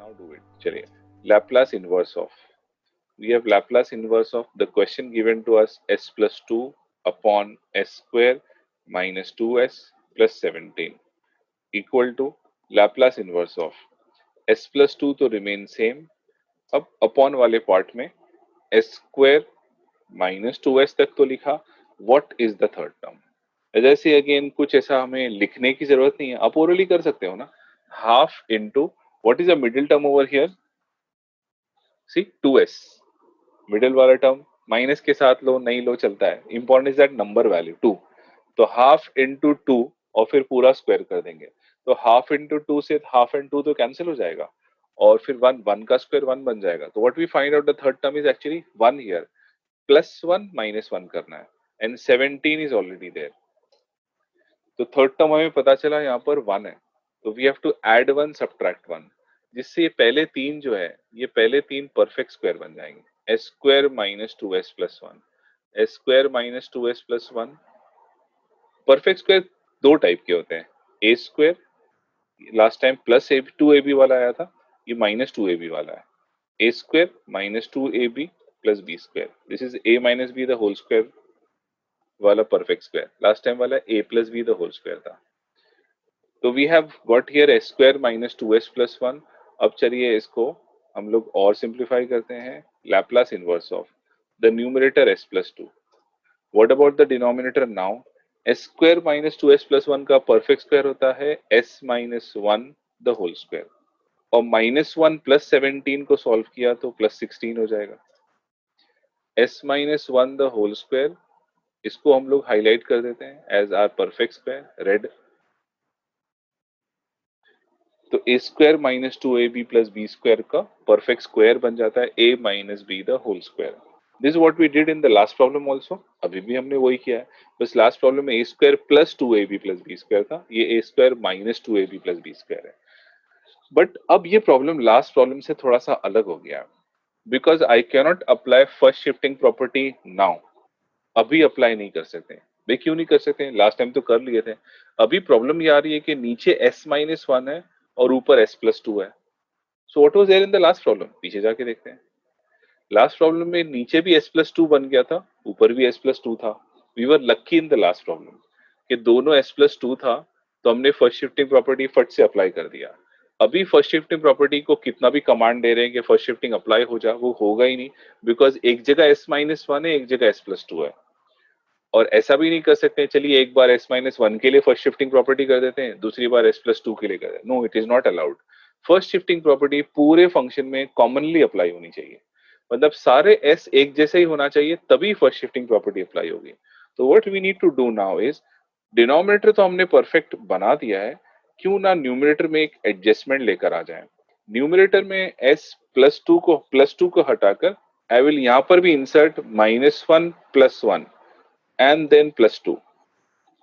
Now do it. चलिए, Laplace inverse of. We have Laplace inverse of the question given to us s plus 2 upon s square minus 2s plus 17 equal to Laplace inverse of s plus 2 तो remain same. अब upon वाले part में s square minus 2s तक तो लिखा. What is the third term? जैसे again कुछ ऐसा हमें लिखने की जरूरत नहीं है, आप ओरली कर सकते हो ना. Half into what is the middle term over here. See 2s middle वाला टर्म माइनस के साथ लो नहीं लो चलता है. Important is that number value 2. तो हाफ इंटू 2 और फिर पूरा स्क्वायर कर देंगे. तो हाफ इंटू 2 से हाफ एंड 2 तो कैंसिल हो जाएगा और फिर 1 1 का स्क्वायर 1 बन जाएगा. तो what we find out the third term is actually 1 here. Plus 1 minus 1 करना है एंड 17 इज ऑलरेडी देयर. तो थर्ड टर्म हमें पता चला यहाँ पर 1 है. तो we have to add 1 subtract 1, जिससे ये पहले तीन जो है ये पहले तीन परफेक्ट स्क्वायर बन जाएंगे. S square minus 2s plus 1, S square minus 2s plus 1. Perfect square दो टाइप के होते हैं. A square last time plus A 2ab वाला आया था, ये माइनस 2ab वाला है. A square minus 2ab plus B square. This is a minus B the whole square वाला परफेक्ट स्क्वायर. लास्ट टाइम वाला a plus B the whole square था. तो we have got here S square minus 2s plus 1. अब चलिए इसको हम लोग और सिंप्लीफाई करते हैं. Laplace inverse of the numerator s plus 2. What about the denominator now. S square minus 2s plus 1 का परफेक्ट स्क्वायर होता है s minus 1 the whole square. और माइनस 1 प्लस 17 को सॉल्व किया तो प्लस 16 हो जाएगा. s minus 1 the whole square, इसको हम लोग हाईलाइट कर देते हैं as are perfect square red. तो a square minus 2ab plus B square का परफेक्ट स्क्वायर बन जाता है a minus B the whole square. This is what we did in the last problem also. अभी भी हमने वही किया है, बस लास्ट प्रॉब्लम में a square plus 2ab plus B square था, ये a square minus 2ab plus B square है. बट अब ये प्रॉब्लम लास्ट प्रॉब्लम से थोड़ा सा अलग हो गया, because I cannot apply first shifting property now. अभी अप्लाई नहीं कर सकते. वे क्यों नहीं कर सकते, लास्ट टाइम तो कर लिए थे. अभी प्रॉब्लम ये आ रही है कि नीचे s माइनस 1 है और ऊपर s प्लस 2 है. So what was there in the last problem, पीछे जाके देखते हैं. लास्ट प्रॉब्लम में नीचे भी s प्लस 2 बन गया था, ऊपर भी s प्लस 2 था. We were lucky in the last problem कि दोनों s प्लस 2 था, तो हमने फर्स्ट शिफ्टिंग प्रॉपर्टी फट से अप्लाई कर दिया. अभी फर्स्ट शिफ्टिंग प्रॉपर्टी को कितना भी कमांड दे रहे हैं कि फर्स्ट शिफ्टिंग अप्लाई हो जा, वो होगा ही नहीं, बिकॉज एक जगह s माइनस 1 है, एक जगह s प्लस 2 है. और ऐसा भी नहीं कर सकते चलिए एक बार s माइनस 1 के लिए फर्स्ट शिफ्टिंग प्रॉपर्टी कर देते हैं, दूसरी बार s प्लस 2 के लिए कर देते हैं. No, it is not allowed. First shifting property पूरे फंक्शन में कॉमनली अप्लाई होनी चाहिए. मतलब सारे s एक जैसे ही होना चाहिए, तभी फर्स्ट शिफ्टिंग प्रॉपर्टी अप्लाई होगी. तो what we need to do now is, denominator तो हमने परफेक्ट बना दिया है, क्यों ना न्यूमरेटर में एक एडजस्टमेंट लेकर आ जाए. न्यूमरेटर में प्लस टू को हटाकर आई विल यहां पर भी insert minus 1 plus 1 and then plus 2.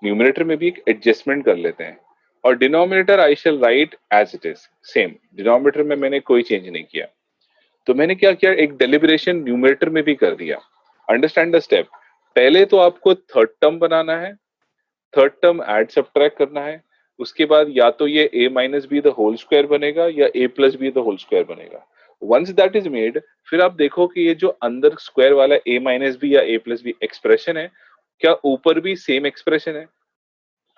Numerator में भी एक एडजस्टमेंट कर लेते हैं. और denominator I shall write as it is same. Denominator में मैंने कोई चेंज नहीं किया. तो मैंने क्या किया, एक डेलिब्रेशन न्यूमरेटर में भी कर दिया. Understand the step. पहले तो आपको थर्ड टर्म बनाना है, थर्ड टर्म ऐड सब्ट्रैक्ट करना है. उसके बाद या तो ये a minus B the whole square बनेगा या a plus B the whole square बनेगा. वंस दैट इज मेड, फिर आप देखो कि ये जो अंदर स्क्वायर वाला a माइनस बी या a प्लस बी एक्सप्रेशन है, क्या ऊपर भी सेम एक्सप्रेशन है.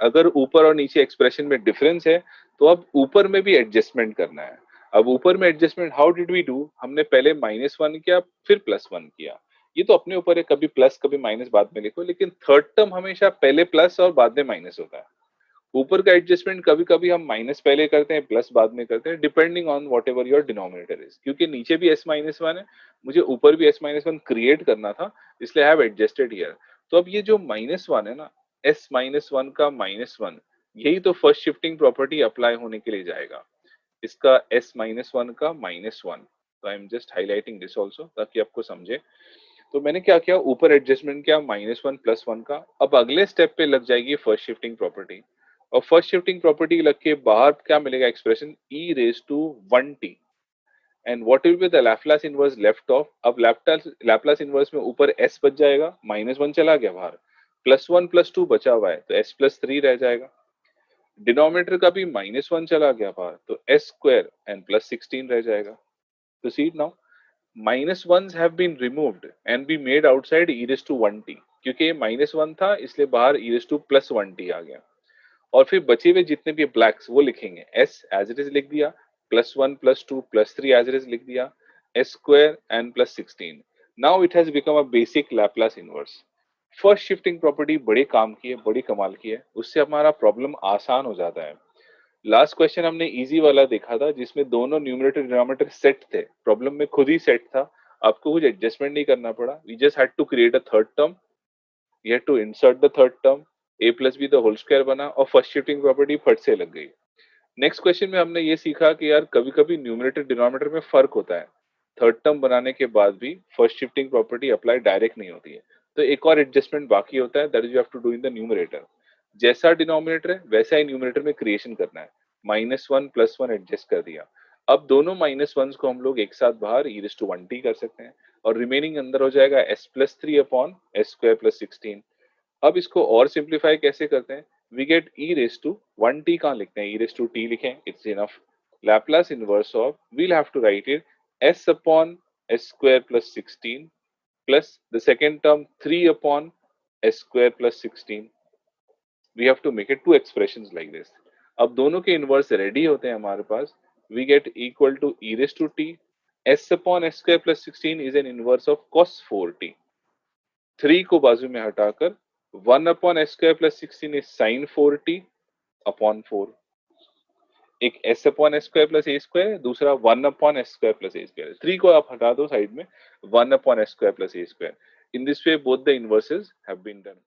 अगर ऊपर और नीचे एक्सप्रेशन में डिफरेंस है, तो अब ऊपर में भी एडजस्टमेंट करना है. अब ऊपर में adjustment how did we do, हमने पहले माइनस 1 किया फिर प्लस 1 किया. ये तो अपने ऊपर है, कभी प्लस कभी माइनस बाद में लिखो, लेकिन थर्ड टर्म हमेशा पहले प्लस और बाद में माइनस होता है. ऊपर का एडजस्टमेंट कभी कभी हम माइनस पहले करते हैं प्लस बाद में करते हैं, depending on what ever your denominator is. क्योंकि नीचे भी s माइनस 1 है, मुझे ऊपर भी s माइनस 1 क्रिएट करना था, इसलिए आई हैव एडजस्टेड हियर. तो अब ये जो माइनस 1 है ना, s माइनस 1 का माइनस 1, यही तो फर्स्ट शिफ्टिंग प्रॉपर्टी अप्लाई होने के लिए जाएगा. इसका s माइनस 1 का माइनस 1. तो I am just highlighting this also ताकि आपको समझे. तो मैंने क्या किया, ऊपर एडजस्टमेंट किया माइनस 1 प्लस 1 का. अब अगले स्टेप पे लग जाएगी फर्स्ट शिफ्टिंग प्रॉपर्टी. और फर्स्ट शिफ्टिंग प्रॉपर्टी लग के बाहर क्या मिलेगा expression, e raise to 1t. And what will be the Laplace inverse left off. अब लैप्लास इनवर्स में ऊपर s बच जाएगा, माइनस 1 चला गया बाहर, प्लस 1 प्लस 2 बचा हुआ है, तो s प्लस 3 रह जाएगा. डिनोमिनेटर का भी -1 चला गया बाहर, तो s स्क्वायर एन प्लस 16 रह जाएगा। तो see now minus once have been removed and b made outside e raise to 1t, क्योंकि -1 था इसलिए बाहर e raise to plus 1t आ गया। और फिर बचे हुए जितने भी ब्लैक्स वो लिखेंगे, s एज इट इज लिख दिया, +1 +2 +3 एज इट इज लिख दिया, s square and plus 16। Now it has become a basic Laplace inverse. First shifting property बड़े काम की है, बड़ी कमाल की है, उससे हमारा प्रॉब्लम आसान हो जाता है। लास्ट क्वेश्चन हमने इजी वाला देखा था जिसमें दोनों न्यूमरेटर डिनोमिनेटर सेट थे, प्रॉब्लम में खुद ही सेट था, आपको कुछ एडजस्टमेंट नहीं करना पड़ा, we just had to create a third term, we had to insert the third term, a plus B the whole square बना और फर्स्ट शिफ्टिंग प्रॉपर्टी फट से लग गई। नेक्स्ट क्वेश्चन में हमने ये सीखा कि यार कभी कभी न्यूमरेटर डिनोमिनेटर में फर्क होता है, थर्ड टर्म बनाने के बाद भी first shifting property apply direct नहीं होती है, तो एक और एडजस्टमेंट बाकी होता है, that is you have to do in the numerator. जैसा डिनोमिनेटर है वैसा ही न्यूमरेटर में क्रिएशन करना है, -1 +1 एडजस्ट कर दिया। अब दोनों -1s को हम लोग एक साथ बाहर e to 1t कर सकते हैं और रिमेनिंग अंदर हो जाएगा s plus 3 upon s square plus 16। अब इसको और सिंप्लीफाई कैसे करते हैं, we get e raise to 1t, कहाँ लिखते हैं, e रेस टू t लिखें, it's enough. Laplace inverse of, we'll have to write it s upon s square plus 16 plus the second term 3 upon s square plus 16। we have to make it two expressions like this। अब दोनों के inverse ready होते हैं हमारे पास, we get equal to e raised to t, s upon s square plus 16 is an inverse of cos 4t। 3 को बाजू में हटाकर 1 upon s square plus 16 is sin 4t upon 4। एक s upon s square plus a square है, दूसरा 1 upon s square plus a square. 3 को आप हटा दो साइड में, 1 upon s square plus a square. In this way both the inverses have been done.